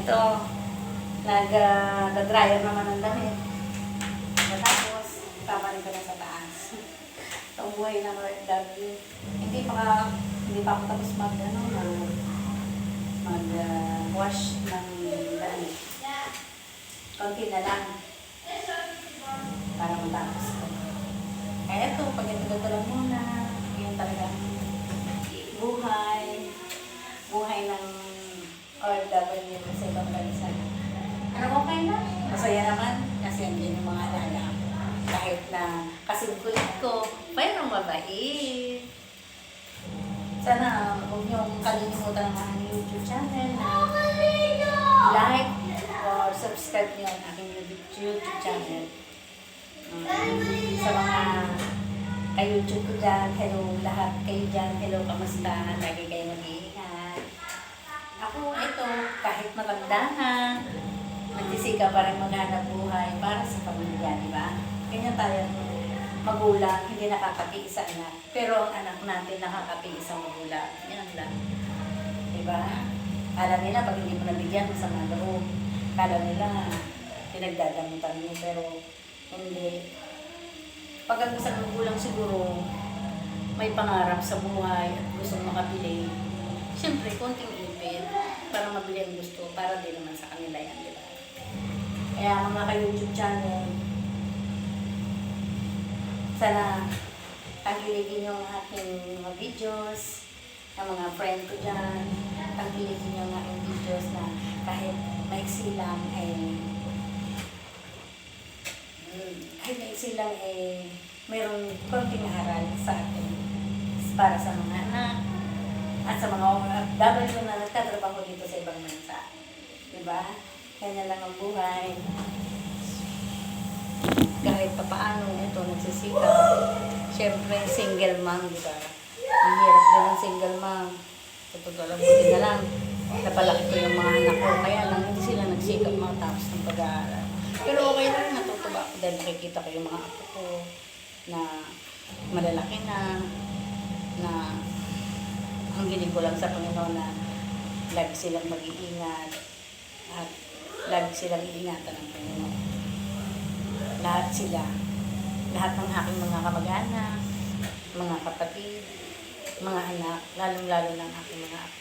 Ito, nag-dryer naman ang damit. Tapos, ipaparin ko na sa taas. Itong buhay ng OFW. Hindi pa ako tapos wash ng damit. Konti na lang. Para matapos ko. Kaya ito, pag ito lang muna, yun talagang buhay ng OFW sa ibang bansa. Ano, okay na? Masaya naman kasi andyan yung mga alaga ko. Kahit na kasingkulit ko, mayroong mabait. Sana huwag niyong kalimutan ang aking YouTube channel na like or subscribe niyo ang aking YouTube channel. Sa mga ka-YouTube ko dyan, hello lahat kayo dyan, hello, kamusta? Lagi kayo mag-iingat. Ako, ito, kahit matanda na, nagsisika pa rin maghanap buhay para sa pamilya, di ba? Ganyan tayo magulang, hindi nakakatiis sa anak. Pero ang anak natin nakakatiis sa magulang. Yan lang. Di ba? Kala nila, pag hindi mo nabigyan, masama loob. Kala nila, pinagdadamutan mo, pero hindi. Pag ang isang magulang siguro, may pangarap sa buhay at gustong makabili, siyempre, konting ipin para mabili ang gusto, para din naman sa kanila yan, di ba? Kaya mga ka-YouTube channel, sana tangkiligin yung aking mga videos, ang mga friend ko dyan, tangkiligin yung aking videos na kahit maiksi lang mayroong konting aral sa atin para sa mga anak at sa mga OFW na nagtatrabaho dito sa ibang bansa. Diba? Kanya lang ang buhay. Kahit pa paano ito nagsisikap. Siyempre, single mom, diba? Ang hirap din ng single mom. Sa totoo lang, buti na lang. Napalaki ko yung mga anak ko. Kaya lang, hindi sila nagsikap matapos ng pag-aaral. Pero okay lang, natutuwa ako dahil nakikita ko yung mga apo ko na malalaki na ang giling ko lang sa Panginoon na lagi silang mag-iingat at lagi silang iingatan ng Panginoon. Lahat ng aking mga kamag-anak, mga kapatid, mga anak, lalong-lalo ng aking mga apo.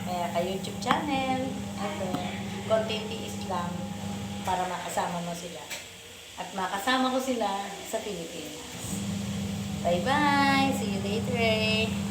Kaya ka-YouTube channel, ito, Content Islam, para makasama mo sila. At makasama ko sila sa Pilipinas. Bye-bye! See you later!